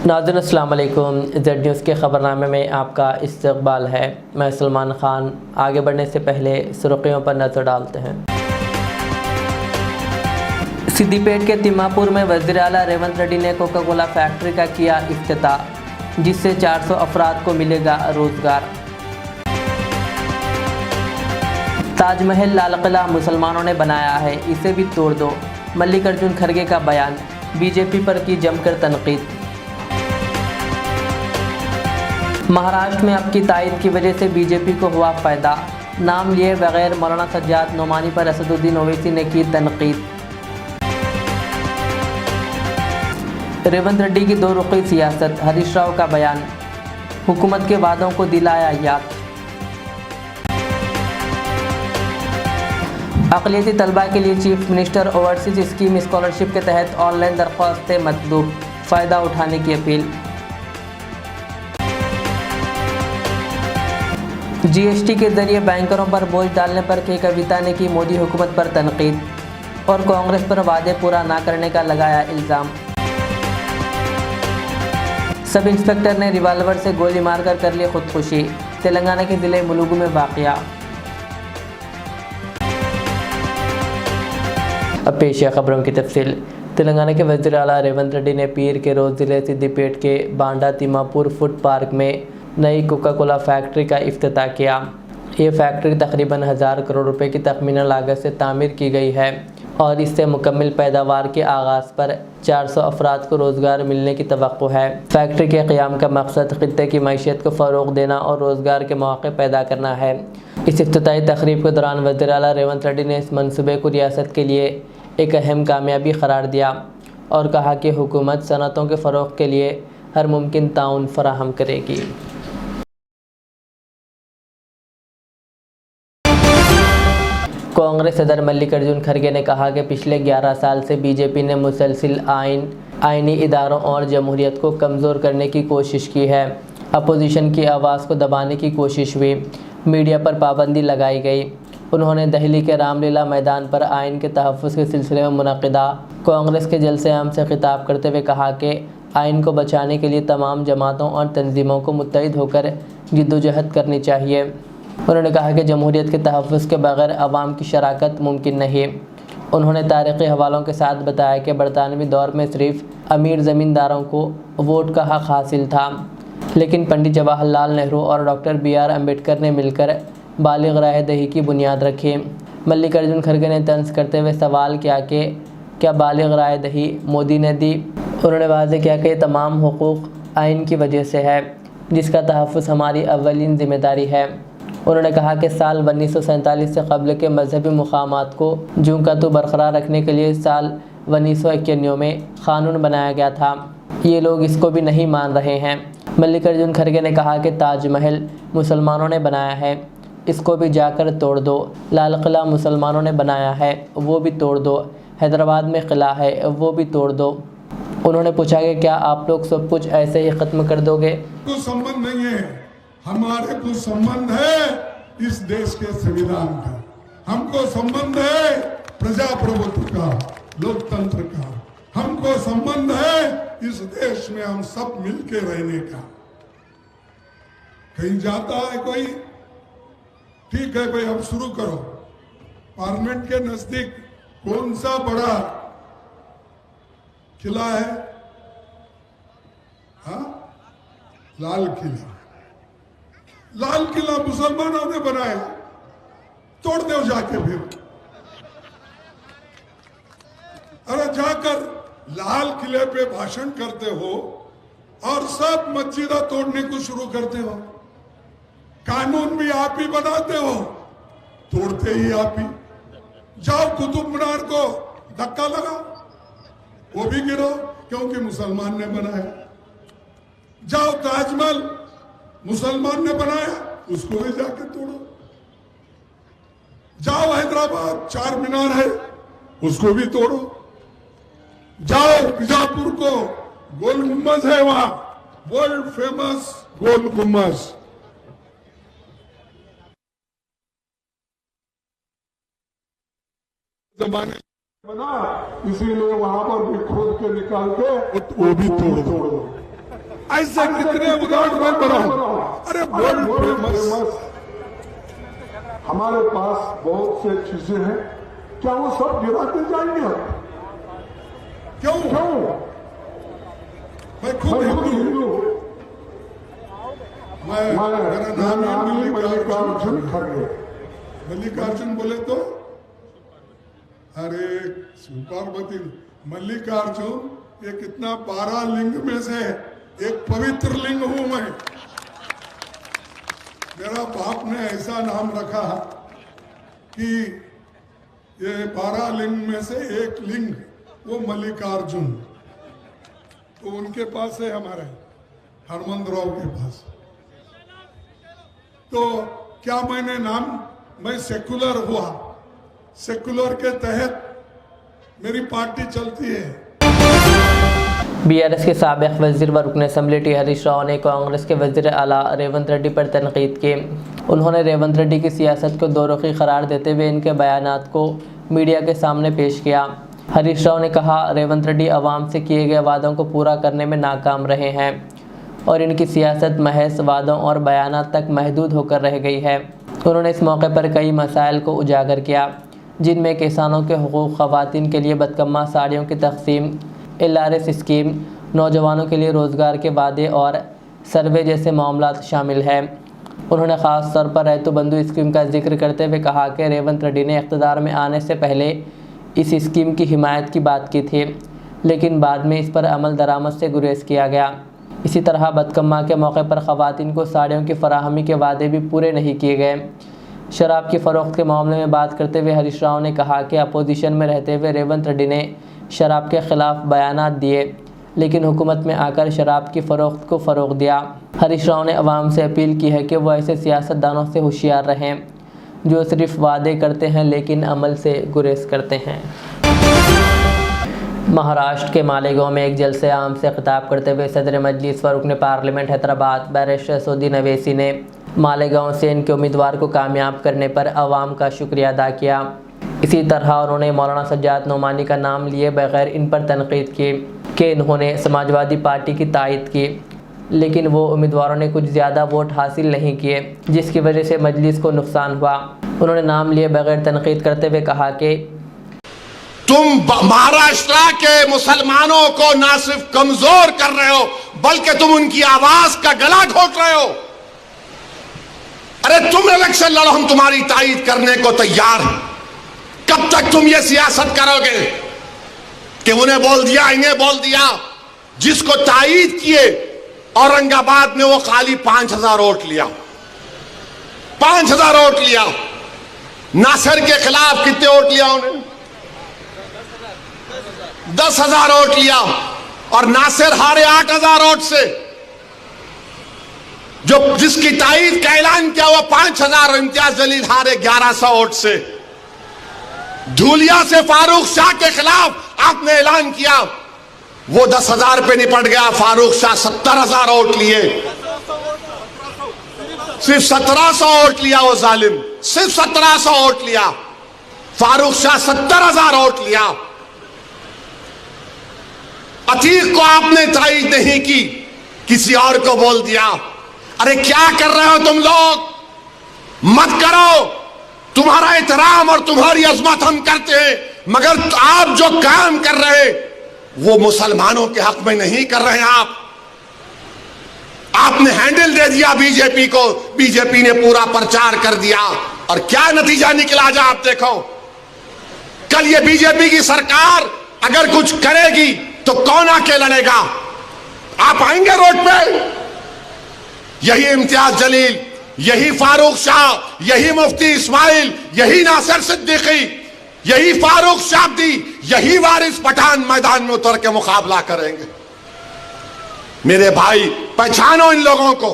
नाज़रीन अस्सलाम वालेकुम। ज़ेड न्यूज़ के ख़बरनामे में आपका इस्तक़बाल है। मैं सलमान ख़ान। आगे बढ़ने से पहले सुर्ख़ियों पर नज़र डालते हैं। सिद्दीपेट के तिम्मापुर में वज़ीर आला रेवंत रेड्डी ने कोका कोला फैक्ट्री का किया इफ्तिताह, जिससे 400 अफराद को मिलेगा रोज़गार। ताजमहल लाल किला मुसलमानों ने बनाया है, इसे भी तोड़ दो। मल्लिकार्जुन खड़गे का बयान। बीजेपी पर की जमकर तनकीद। महाराष्ट्र में अब की तायद की वजह से बीजेपी को हुआ फ़ायदा। नाम लिए बगैर मौलाना सज्जाद नोमानी पर असदुद्दीन ओवैसी ने की तनकीद। रेवंत रेड्डी की दो रुखी सियासत। हरीश राव का बयान। हुकूमत के वादों को दिलाया याद। अक़लियती तलबा के लिए chief minister overseas scheme scholarship के तहत ऑनलाइन दरख्वास्तें मतलूब, फ़ायदा उठाने की अपील। जीएसटी के जरिए बैंकरों पर बोझ डालने पर के कविता ने की मोदी हुकूमत पर तनकीद और कांग्रेस पर वादे पूरा ना करने का लगाया इल्ज़ाम। सब इंस्पेक्टर ने रिवाल्वर से गोली मारकर कर ली खुदकुशी। तेलंगाना के ज़िले मुलुगु में वाक़या। अब पेश है खबरों की तफसील। तेलंगाना के वज़ीर आला रेवंत रेड्डी ने पीर के रोज़ ज़िले सिद्दीपेट के बांडा तिम्मापुर फूड पार्क में नई कोका कोला फैक्ट्री का इफ्तिताह किया। ये फैक्ट्री तकरीबन 1000 करोड़ रुपए की तखमीना लागत से तामीर की गई है और इससे मुकम्मल पैदावार के आगाज़ पर 400 अफराद को रोज़गार मिलने की तवक्को है। फैक्ट्री के क़याम का मकसद ख़ित्ते की मईशत को फ़रोग़ देना और रोज़गार के मौक़े पैदा करना है। इस इफ्तिताही तक़रीब के दौरान वज़ीर आला रेवंत रेड्डी ने इस मनसूबे को रियासत के लिए एक अहम कामयाबी करार दिया और कहा कि हुकूमत सनअतों के फ़रोग़ के लिए हर मुमकिन ताउन फराहम करेगी। कांग्रेस सदर मल्लिकार्जुन खड़गे ने कहा कि पिछले 11 साल से बीजेपी ने मुसलसिल आइनी इदारों और जमहूरियत को कमज़ोर करने की कोशिश की है। अपोजिशन की आवाज़ को दबाने की कोशिश हुई, मीडिया पर पाबंदी लगाई गई। उन्होंने दिल्ली के रामलीला मैदान पर आइन के तहफ़्फ़ुज़ के सिलसिले में मुनक़िदा कांग्रेस के जलसे आम से खिताब करते हुए कहा कि आइन को बचाने के लिए तमाम जमातों और तंजीमों को मुत्तहिद होकर जिद्दोजहद करनी चाहिए। उन्होंने कहा कि जमहूरियत के तहफ़्फ़ुज़ के बग़ैर अवाम की शराकत मुमकिन नहीं। उन्होंने तारीख़ी हवालों के साथ बताया कि बरतानवी दौर में सिर्फ अमीर ज़मींदारों को वोट का हक़ हासिल था, लेकिन पंडित जवाहरलाल नेहरू और डॉक्टर BR अम्बेडकर ने मिलकर बालिग़ राय दही की बुनियाद रखी। मल्लिकार्जुन खड़गे ने तंज़ करते हुए सवाल किया कि क्या बालिग़ राय दही मोदी ने दी। उन्होंने वाज़ेह किया कि ये तमाम हुकूक़ आइन की वजह से है, जिसका तहफ़्फ़ुज़ हमारी अव्वलीन ज़िम्मेदारी है। उन्होंने कहा कि साल 1947 से कबल के मजहबी मुक़ामात को जूं का तू बरकरार रखने के लिए साल 1991 में क़ानून बनाया गया था। ये लोग इसको भी नहीं मान रहे हैं। मल्लिकार्जुन खड़गे ने कहा कि ताजमहल मुसलमानों ने बनाया है, इसको भी जाकर तोड़ दो। लाल किला मुसलमानों ने बनाया है, वो भी तोड़ दो। हैदराबाद में किला है, वो भी तोड़ दो। उन्होंने पूछा कि क्या आप लोग सब कुछ ऐसे ही ख़त्म कर दोगे? कोई संबंध नहीं है, हमारे को संबंध है इस देश के संविधान का, हमको संबंध है प्रजाप्रभुत्व का, लोकतंत्र का, हमको संबंध है इस देश में हम सब मिलके रहने का। कहीं जाता है कोई, ठीक है भाई अब शुरू करो। पार्लियामेंट के नजदीक कौन सा बड़ा किला है? हाँ, लाल किला। लाल किला मुसलमानों ने बनाया, तोड़ दो जाके फिर। अरे जाकर लाल किले पे भाषण करते हो और सब मस्जिदा तोड़ने को शुरू करते हो। कानून भी आप ही बनाते हो, तोड़ते ही आप ही। जाओ कुतुब मीनार को धक्का लगा, वो भी गिरो क्योंकि मुसलमान ने बनाया। जाओ ताजमहल मुसलमान ने बनाया, उसको भी जाके तोड़ो। जाओ हैदराबाद चार मीनार है, उसको भी तोड़ो। जाओ बीजापुर को गोल गुम्बद है, वहां वर्ल्ड फेमस गोल गुम्बद। जमाने बना, इसीलिए वहां पर भी खोद के निकाल के वो भी तोड़ दो। ऐसे कितने उदाहरण मैं बनाऊं? अरे वर्ल्ड फेमस हमारे पास बहुत से चीजें हैं, क्या वो सब गिराते जाएंगे हम? क्यों? मैं खुद हिंदू हूं। मेरा नाम है मल्लिकार्जुन खड़गे। मल्लिकार्जुन बोले तो अरे पार्वती मल्लिकार्जुन ये कितना 12 लिंग में से एक पवित्र लिंग हूं मैं। मेरा बाप ने ऐसा नाम रखा कि ये 12 लिंग में से एक लिंग वो मल्लिकार्जुन, तो उनके पास है हमारे हरमंदराव के पास। तो क्या मैंने मैं सेकुलर हुआ, सेकुलर के तहत मेरी पार्टी चलती है। बीआरएस के साबिक वजीर व रुकन असम्बली टी हरीश राव ने कांग्रेस के वजीर आला रेवंत रेड्डी पर तनकीद की। उन्होंने रेवंत रेड्डी की सियासत को दो रुखी करार देते हुए इनके बयानात को मीडिया के सामने पेश किया। हरीश राव ने कहा, रेवंत रेड्डी अवाम से किए गए वादों को पूरा करने में नाकाम रहे हैं और इनकी सियासत महज वादों और बयानात तक महदूद होकर रह गई है। उन्होंने इस मौके पर कई मसाइल को उजागर किया, जिनमें किसानों के हुकूक, ख़वातीन के लिए बदकम्मा साड़ियों की तकसीम, LRS स्कीम, नौजवानों के लिए रोज़गार के वादे और सर्वे जैसे मामलात शामिल हैं। उन्होंने ख़ास तौर पर रैतु बंधु स्कीम का जिक्र करते हुए कहा कि रेवंत रेड्डी ने इक़्तिदार में आने से पहले इस स्कीम की हिमायत की बात की थी, लेकिन बाद में इस पर अमल दरामद से गुरेज किया गया। इसी तरह बदकम्मा के मौके पर ख़वातीन को साड़ियों की फराहमी के वादे भी पूरे नहीं किए गए। शराब की फ़रोख्त के मामले में बात करते हुए हरीश राव ने कहा कि अपोजिशन में रहते हुए रेवंत रेड्डी ने शराब के ख़िलाफ़ बयानात दिए, लेकिन हुकूमत में आकर शराब की फ़रोख्त को फ़रोग़ दिया। हरीश राव ने अवाम से अपील की है कि वो ऐसे सियासतदानों से होशियार रहें जो सिर्फ वादे करते हैं लेकिन अमल से गुरेज करते हैं। महाराष्ट्र के मालेगांव में एक जलसे आम से खिताब करते हुए सदर मजलिस व रुकन पार्लियामेंट हैदराबाद बैरिस्टर सऊदीन अवैसी ने मालेगांव से इनके उम्मीदवार को कामयाब करने पर अवाम का शुक्रिया अदा किया। इसी तरह उन्होंने मौलाना सज्जाद नोमानी का नाम लिए बगैर इन पर तनकीद की कि इन्होंने समाजवादी पार्टी की तायद की, लेकिन वो उम्मीदवारों ने कुछ ज़्यादा वोट हासिल नहीं किए, जिसकी वजह से मजलिस को नुकसान हुआ। उन्होंने नाम लिए बगैर तनकीद करते हुए कहा कि तुम महाराष्ट्र के मुसलमानों को ना सिर्फ कमजोर कर रहे हो बल्कि तुम उनकी आवाज का गला घोट रहे हो। अरे तुम इलेक्शन लड़ो, हम तुम्हारी तायद करने को तैयार हैं। कब तक तुम ये सियासत करोगे कि उन्हें बोल दिया, इन्हें बोल दिया? जिसको तायद किए औरंगाबाद में वो खाली 5000 वोट लिया, 5000 वोट लिया। नासिर के खिलाफ कितने वोट लिया उन्हें? 10,000 वोट लिया और नासिर हारे 8,000 वोट से। जो जिसकी तायद का ऐलान किया हुआ 5,000, इम्तियाज जलील हारे 1100 वोट से। धूलिया से फारूक शाह के खिलाफ आपने ऐलान किया, वो 10,000 पे निपट गया। फारूक शाह 70,000 वोट लिए, सिर्फ 1700 वोट लिया वो जालिम, सिर्फ 1700 वोट लिया। फारूक शाह 70,000 वोट लिया। अतीक को आपने तायद नहीं की, किसी और को बोल दिया। अरे क्या कर रहे हो तुम लोग? मत करो। तुम्हारा एहतराम और तुम्हारी अजमत हम करते हैं, मगर आप जो काम कर रहे वो मुसलमानों के हक में नहीं कर रहे हैं। आपने हैंडल दे दिया बीजेपी को, बीजेपी ने पूरा प्रचार कर दिया और क्या नतीजा निकला जा आप देखो। कल ये बीजेपी की सरकार अगर कुछ करेगी तो कौन आके लड़ेगा? आप आएंगे रोड पे? यही इम्तियाज जलील, यही फारूक शाह, यही मुफ्ती इस्माइल, यही नासिर सिद्दीकी, यही फारूक शाब्दी, यही वारिस पठान मैदान में उतर के मुकाबला करेंगे। मेरे भाई, पहचानो इन लोगों को।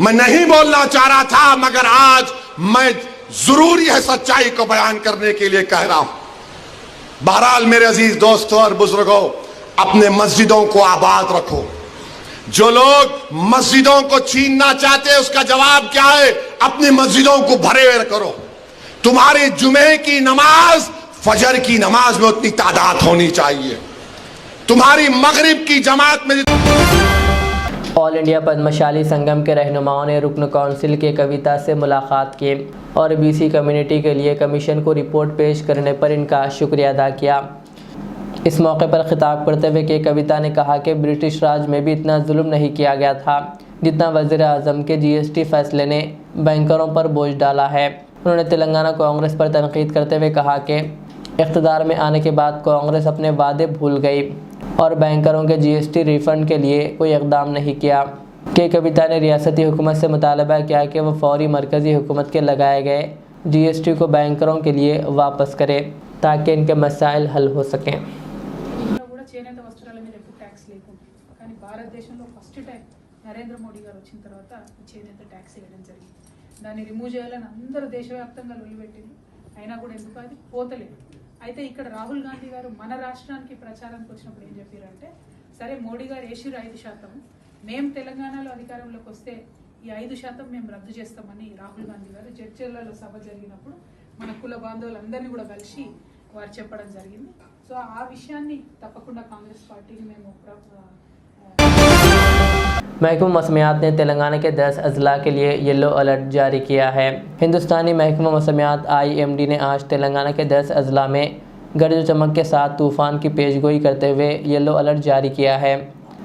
मैं नहीं बोलना चाह रहा था, मगर आज मैं जरूरी है सच्चाई को बयान करने के लिए कह रहा हूं। बहरहाल मेरे अजीज दोस्तों और बुजुर्गों, अपने मस्जिदों को आबाद रखो। जो लोग मस्जिदों को छीनना चाहते हैं उसका जवाब क्या है? अपनी मस्जिदों को भरे हुए करो। तुम्हारी जुमे की नमाज फजर की नमाज में उतनी तादाद होनी चाहिए। तुम्हारी मगरिब की जमात में ऑल इंडिया पद्मशाली संगम के रहनुमाओं ने रुकन काउंसिल के कविता से मुलाकात की और बीसी कम्युनिटी के लिए कमीशन को रिपोर्ट पेश करने पर इनका शुक्रिया अदा किया। इस मौके पर खिताब करते हुए के कविता ने कहा कि ब्रिटिश राज में भी इतना जुल्म नहीं किया गया था जितना वज़ीर आज़म के जीएसटी फैसले ने बैंकरों पर बोझ डाला है। उन्होंने तेलंगाना कांग्रेस पर तनकीद करते हुए कहा कि इक़्तिदार में आने के बाद कांग्रेस अपने वादे भूल गई और बैंकरों के जीएसटी रिफ़ंड के लिए कोई इक़दाम नहीं किया। के कविता ने रियासती हुकूमत से मुतालबा किया कि वह फौरी मरकज़ी हुकूमत के लगाए गए जीएसटी को बैंकरों के लिए वापस करे ताकि इनके मसाइल हल हो सकें। చేనేత వస్త్రాల మీద ఎప్పుడు ట్యాక్స్ లేకుండా కానీ భారతదేశంలో ఫస్ట్ టైం నరేంద్ర మోడీ గారు వచ్చిన తర్వాత చేనేత ట్యాక్స్ వేయడం జరిగింది. దాన్ని రిమూవ్ చేయాలని అందరూ దేశవ్యాప్తంగా లొల్లిపెట్టింది. అయినా కూడా ఎందుకు అది పోతలేదు. అయితే ఇక్కడ రాహుల్ గాంధీ గారు మన రాష్ట్రానికి ప్రచారానికి వచ్చినప్పుడు ఏం చెప్పారంటే సరే మోడీ గారు వేసిరు 5%, మేము తెలంగాణలో అధికారంలోకి వస్తే ఈ 5% మేము రద్దు చేస్తామని రాహుల్ గాంధీ గారు చర్చలలో సభ జరిగినప్పుడు మన కుల బాంధవులందరినీ కూడా కలిసి వారు చెప్పడం జరిగింది. సో ఆ విషయాన్ని తప్పకుండా కాంగ్రెస్ పార్టీని మేము महकमा मौसमियात ने तेलंगाना के 10 अजला के लिए येलो अलर्ट जारी किया है। हिंदुस्तानी महकमा मौसमियात IMD ने आज तेलंगाना के 10 अजला में गरज चमक के साथ तूफ़ान की पेशगोई करते हुए येलो अलर्ट जारी किया है।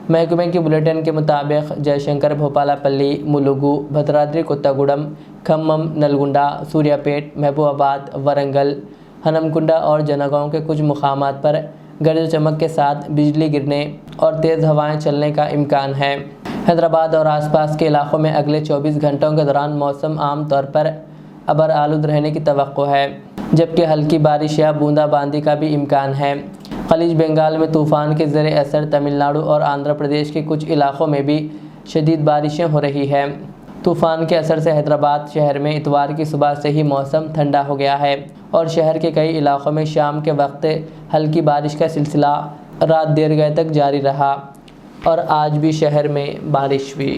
महकमे की बुलेटिन के मुताबिक जयशंकर, भोपालापल्ली, मुलुगु, भद्राद्री कोत्तागुडम, खम्मम, नलगुंडा, सूर्यापेट, महबूबाबाद, वरंगल, हनमकुंडा और जनगांव के कुछ मुकामात पर गरज चमक के साथ बिजली गिरने और तेज़ हवाएं चलने का इम्कान है। हैदराबाद और आसपास के इलाकों में अगले 24 घंटों के दौरान मौसम आम तौर पर अबर आलूद रहने की तवक्को है, जबकि हल्की बारिश या बूंदाबांदी का भी इम्कान है। खलीज बंगाल में तूफ़ान के ज़ेरे असर तमिलनाडु और आंध्र प्रदेश के कुछ इलाकों में भी शदीद बारिशें हो रही हैं। तूफ़ान के असर से हैदराबाद शहर में इतवार की सुबह से ही मौसम ठंडा हो गया है और शहर के कई इलाकों में शाम के वक्त हल्की बारिश का सिलसिला रात देर गए तक जारी रहा और आज भी शहर में बारिश हुई।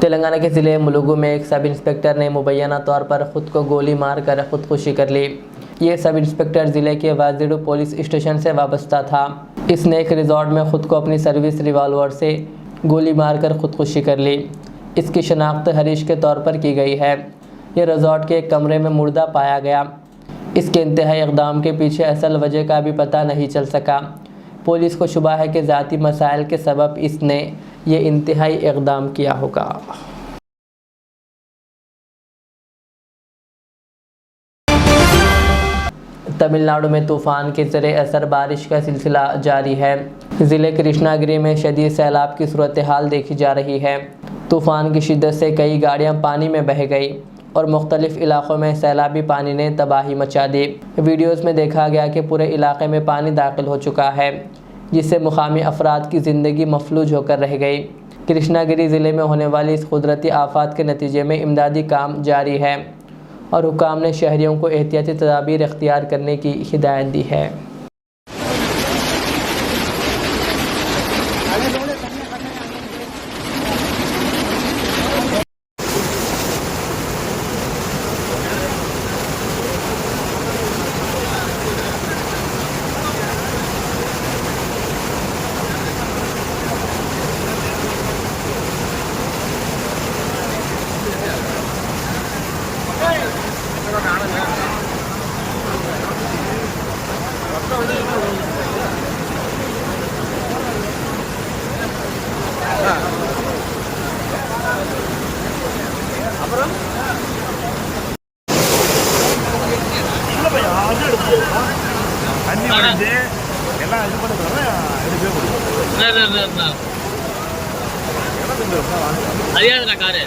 तेलंगाना के ज़िले मुलुगु में एक सब इंस्पेक्टर ने मुबैना तौर पर ख़ुद को गोली मार कर ख़ुदकुशी कर ली। ये सब इंस्पेक्टर ज़िले के वाजिडू पुलिस स्टेशन से वाबस्ता था। इसने एक रिजॉर्ट में ख़ुद को अपनी सर्विस रिवॉल्वर से गोली मारकर ख़ुदकुशी कर ली। इसकी शनाख्त हरीश के तौर पर की गई है। ये रिजॉर्ट के एक कमरे में मुर्दा पाया गया। इसके इंतहाई इक़दाम के पीछे असल वजह का भी पता नहीं चल सका। पुलिस को शुबा है कि ज़ाती मसाइल के सबब इसने ये इंतहाई इक़दाम किया होगा। तमिलनाडु में तूफ़ान के ज़रिए असर बारिश का सिलसिला जारी है। ज़िले कृष्णागिरी में शदीद सैलाब की सूरत हाल देखी जा रही है। तूफ़ान की शिद्दत से कई गाड़ियां पानी में बह गई और मुख्तलिफ़ इलाक़ों में सैलाबी पानी ने तबाही मचा दी। वीडियोज़ में देखा गया कि पूरे इलाके में पानी दाखिल हो चुका है, जिससे मुकामी अफराद की ज़िंदगी मफलूज होकर रह गई। कृष्णागिरी ज़िले में होने वाली इस कुदरती आफात के नतीजे में इमदादी काम जारी है और हुकाम ने शहरियों को एहतियाती तदाबीर इख्तियार करने की हिदायत दी है। हरियाणा कार है।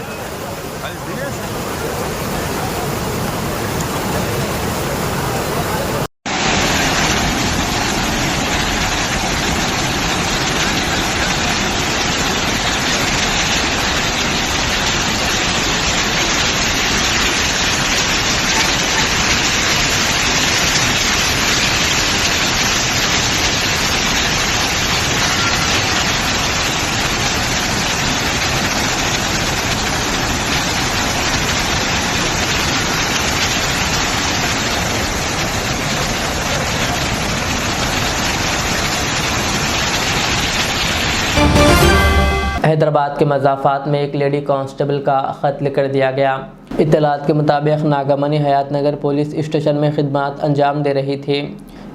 हैदराबाद के मज़ाफ़ात में एक लेडी कांस्टेबल का कत्ल कर दिया गया। इत्तलात के मुताबिक नागामनी हयात नगर पुलिस स्टेशन में खिदमत अंजाम दे रही थी।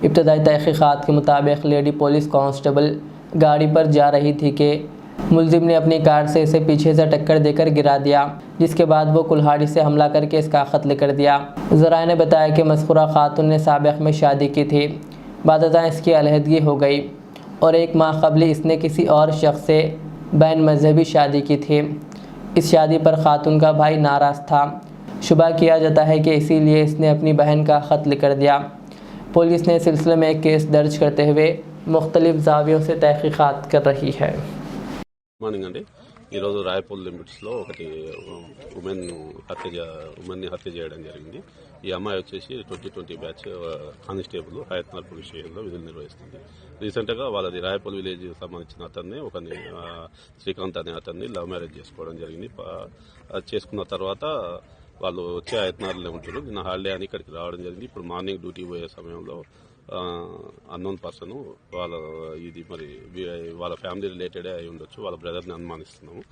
इब्तदाई तहक़ीक़ात के मुताबिक लेडी पुलिस कांस्टेबल गाड़ी पर जा रही थी कि मुलजिम ने अपनी कार से इसे पीछे से टक्कर देकर गिरा दिया, जिसके बाद वो कुल्हाड़ी से हमला करके इसका कत्ल कर दिया। ज़राए ने बताया कि मज़कूरा खातून ने साबिक़ में शादी की थी, बादशाह इसकी अलहदगी हो गई और एक माह कबल इसने किसी और शख्स से बैन मजहबी शादी की थी। इस शादी पर खातून का भाई नाराज़ था। शुबा किया जाता है कि इसीलिए इसने अपनी बहन का कत्ल कर दिया। पुलिस ने इस सिलसिले में एक केस दर्ज करते हुए मुख्तलिफ ज़ावियों से तहक़ीक़ात कर रही है। మార్నింగ్ అండి ఈరోజు రాయపూల్ లిమిట్స్లో ఒకటి ఉమెన్ని హత్య చేయడం జరిగింది. ఈ అమ్మాయి వచ్చేసి 2020 బ్యాచ్ కానిస్టేబుల్ హయత్నగర్ పోలీస్ స్టేషన్లో విధులు నిర్వహిస్తుంది. రీసెంట్గా వాళ్ళది రాయపూల్ విలేజ్ సంబంధించిన అతన్ని ఒకరిని శ్రీకాంత్ అనే అతన్ని లవ్ మ్యారేజ్ చేసుకోవడం జరిగింది. చేసుకున్న తర్వాత వాళ్ళు వచ్చే హయత్నగర్లో ఉంటారు. నిన్న హాలిడే అని ఇక్కడికి రావడం జరిగింది. ఇప్పుడు మార్నింగ్ డ్యూటీ పోయే సమయంలో అన్నోన్ పర్సన్ ఇది మరి వాళ్ళ ఫ్యామిలీ రిలేటెడే అయి ఉండొచ్చు. వాళ్ళ బ్రదర్ని అనుమానిస్తున్నాము.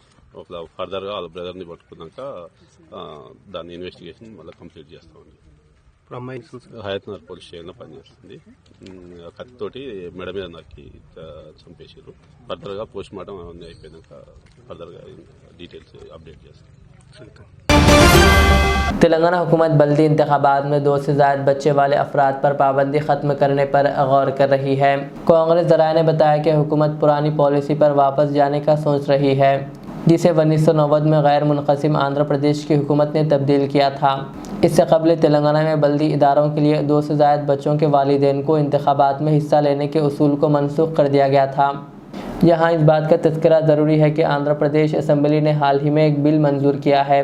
ఫర్దర్గా వాళ్ళ బ్రదర్ని పట్టుకున్నాక దాన్ని ఇన్వెస్టిగేషన్ మళ్ళీ కంప్లీట్ చేస్తామండి. హయత్నగర్ పోలీస్ స్టేషన్లో పనిచేస్తుంది. కత్తితోటి మెడ మీద నరికి చంపేసారు. ఫర్దర్గా పోస్ట్ మార్టం అవన్నీ అయిపోయినాక ఫర్దర్గా డీటెయిల్స్ అప్డేట్ చేస్తాం. तेलंगाना हुकूमत बल्दी इंतखाबात में 2 से ज़ायद बच्चे वाले अफराद पर पाबंदी ख़त्म करने पर गौर कर रही है। कांग्रेस ज़राए ने बताया कि हुकूमत पुरानी पॉलिसी पर वापस जाने का सोच रही है, जिसे 1990 में गैर मुनक़सिम आंध्र प्रदेश की हुकूमत ने तब्दील किया था। इससे कबल तेलंगाना में बल्दी इदारों के लिए 2 से ज़ायद बच्चों के वालिदैन को इंतखाबात में हिस्सा लेने के उसूल को मनसूख कर दिया गया था। यहाँ इस बात का तज़किरा ज़रूरी है कि आंध्र प्रदेश असम्बली ने हाल ही में एक बिल मंजूर किया है,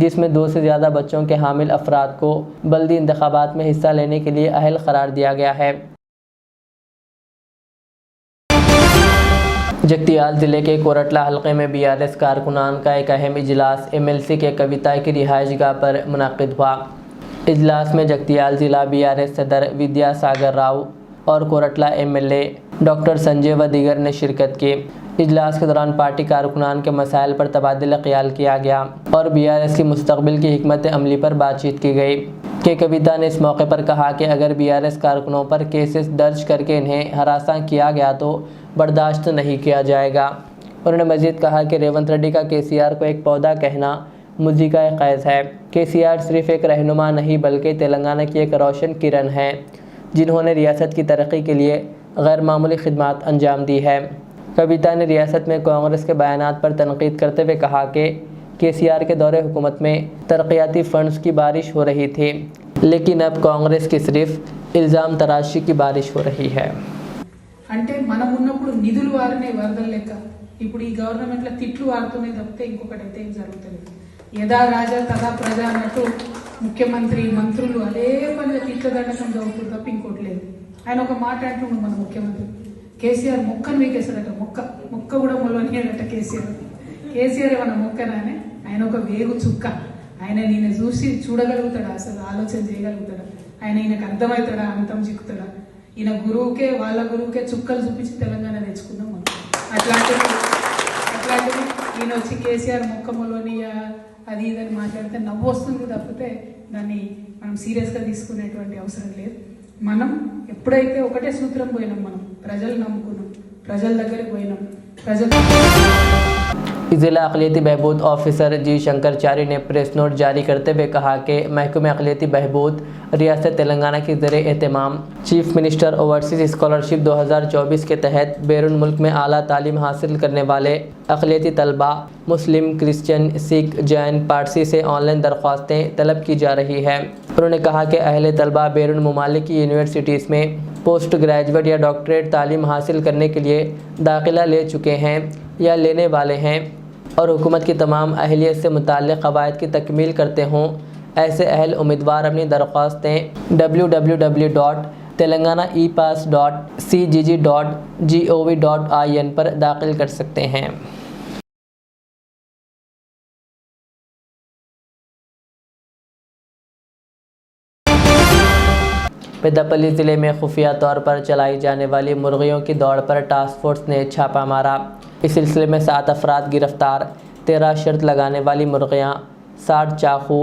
जिसमें 2 से ज़्यादा बच्चों के हामिल अफराद को बल्दी इंतखाबात में हिस्सा लेने के लिए अहल करार दिया गया है। जगतियाल ज़िले के कोरटला हलके में BRS कारकुनान का एक अहम इजलास MLC के कविता की रिहाइश गाह पर मुनक़िद हुआ। इजलास में जगतियाल ज़िला BRS सदर विद्यासागर राव और कोरटला MLA डॉक्टर संजय व दीगर ने शिरकत की। इजलास के दौरान पार्टी कारकुनान के मसाइल पर तबादला ख्याल किया गया और BRS की मुस्तकबिल की हिकमत अमली पर बातचीत की गई। के कविता ने इस मौके पर कहा कि अगर BRS कारकुनों पर केसेस दर्ज करके इन्हें हरासा किया गया तो बर्दाश्त नहीं किया जाएगा। उन्होंने मज़ीद कहा कि रेवंत रेड्डी का KCR को एक पौधा कहना मुझी का क़ैज़ है। KCR सिर्फ एक रहनुमा नहीं बल्कि तेलंगाना की एक रोशन किरण है, जिन्होंने रियासत की तरक्की के लिए गैर मामूली खिदमत अंजाम दी है। कविता ने रियासत में कांग्रेस के बयानात पर तनकीद करते हुए कहा कि KCR के दौरे हुकूमत में तरक्याती फ़ंड्स की बारिश हो रही थी, लेकिन अब कांग्रेस की सिर्फ इल्ज़ाम तराशी की बारिश हो रही है। అంటే మనం ఉన్నప్పుడు నిధులు వారినే వరదలు లెక్క ఇప్పుడు ఈ గవర్నమెంట్లో తిట్లు వారుతూనే తప్పితే ఇంకొకటి అయితే ఏం జరుగుతుంది. యథా రాజా తథా ప్రజ అన్నట్టు ముఖ్యమంత్రి మంత్రులు అదే పనిగా తిట్ల దండకం జరుగుతుంది తప్ప ఇంకోటి లేదు. ఆయన ఒక మాట అంటున్నాడు మన ముఖ్యమంత్రి, KCR మొక్కను వీకేశాడట. మొక్క కూడా మొలవనియాడట కేసీఆర్ ఏమన్నా మొక్కనానే, ఆయన ఒక వేగు చుక్క. ఆయన ఈయన చూసి చూడగలుగుతాడా, అసలు ఆలోచన చేయగలుగుతాడా, ఆయన ఈయనకు అర్థమవుతాడా, అంతం చిక్కుతాడా? ఈయన గురువుకే వాళ్ళ గురువుకే చుక్కలు చూపించి తెలంగాణ తెచ్చుకుందాం మనం. అట్లాంటివి ఈయన వచ్చి KCR మొక్క మొలవనియా అది ఇదని మాట్లాడితే నవ్వు వస్తుంది తప్పితే దాన్ని మనం సీరియస్గా తీసుకునేటువంటి అవసరం లేదు. మనం ఎప్పుడైతే ఒకటే సూత్రం పోయినాం, మనం ప్రజలు నమ్ముకున్నాం, ప్రజల దగ్గరికి పోయినాం, ज़िला अक़लियती बहबूद ऑफिसर G शंकरचारी ने प्रेस नोट जारी करते हुए कहा कि महकमे अक़लियती बहबूद रियासत तेलंगाना की ज़रिए एहतमाम चीफ मिनिस्टर ओवरसीज़ स्कॉलरशिप 2024 के तहत बैरून मुल्क में आला तालीम हासिल करने वाले अक़लियती तलबा मुस्लिम, क्रिश्चियन, सिख, जैन, पारसी से ऑनलाइन दरख्वास्तें तलब की जा रही है। उन्होंने कहा कि अहले तलबा बैरून मुमालिक की यूनिवर्सिटीज़ में पोस्ट ग्रेजुएट या डॉक्टरेट तालीम हासिल करने के लिए दाखिला ले चुके हैं या लेने वाले हैं और हुकूमत की तमाम अहलियत से मुताल्लिक़ क़वायद की तकमील करते हों, ऐसे अहल उम्मीदवार अपनी दरख्वास्तें www.telanganaepass.cgg.gov.in पर दाखिल कर सकते हैं। पेद्दापल्ली ज़िले में खुफिया तौर पर चलाई जाने वाली मुर्गियों की दौड़ पर टास्क फोर्स ने छापा मारा। इस सिलसिले में 7 अफराद गिरफ्तार। 13 शर्त लगाने वाली मुर्गियाँ, 60 चाकू,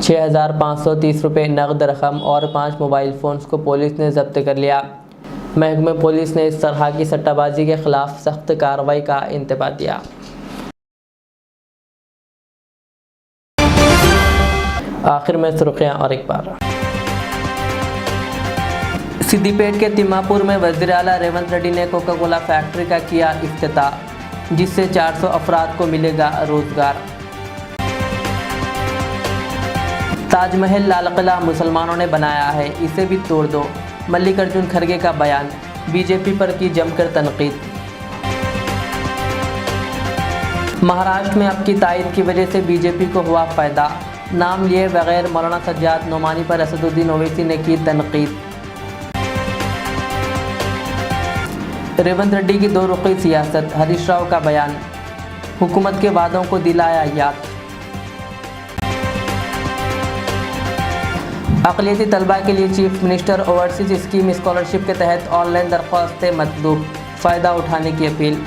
6,530 रुपये नकद रकम और 5 मोबाइल फ़ोन्स को पुलिस ने जब्त कर लिया। महकमे पुलिस ने इस तरह की सट्टाबाजी के खिलाफ सख्त कार्रवाई का इंतबाह दिया। आखिर में सुर्खियाँ और एक बार। सिद्दीपेट के तिम्मापुर में वज़ीर आला रेवंत रेड्डी ने कोका कोला फैक्ट्री का किया इफ्तिताह, जिससे 400 अफराद को मिलेगा रोजगार। ताजमहल लाल किला मुसलमानों ने बनाया है, इसे भी तोड़ दो। मल्लिकार्जुन खड़गे का बयान, बीजेपी पर की जमकर तनकीद। महाराष्ट्र में अब की तायद की वजह से बीजेपी को हुआ फ़ायदा, नाम लिए बगैर मौलाना सज्जाद नोमानी पर असदुद्दीन ओवैसी ने की तनकीद। रेवंत रेड्डी की 2 रुखी सियासत, हरीश राव का बयान, हुकूमत के वादों को दिलाया याद। अक़लियती तलबा के लिए chief minister overseas scheme scholarship के तहत ऑनलाइन दरख्वास्तें मतलूब, फ़ायदा उठाने की अपील।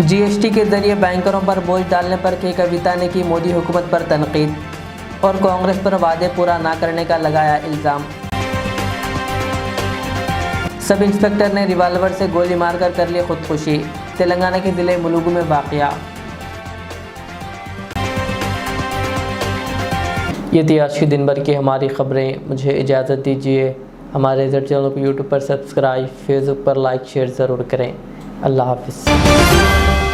जीएसटी के जरिए बैंकरों पर बोझ डालने पर के कविता ने की मोदी हुकूमत पर तनकीद और कांग्रेस पर वादे पूरा ना करने का लगाया इल्ज़ाम। सब इंस्पेक्टर ने रिवाल्वर से गोली मारकर कर ली खुदकुशी, तेलंगाना के ज़िले मुलुगु में वाक़या। ये थी आज की दिन भर की हमारी ख़बरें। मुझे इजाज़त दीजिए। हमारे इज़्ज़त चैनल को यूट्यूब पर सब्सक्राइब, फेसबुक पर लाइक शेयर ज़रूर करें। अल्लाह हाफ़िज़।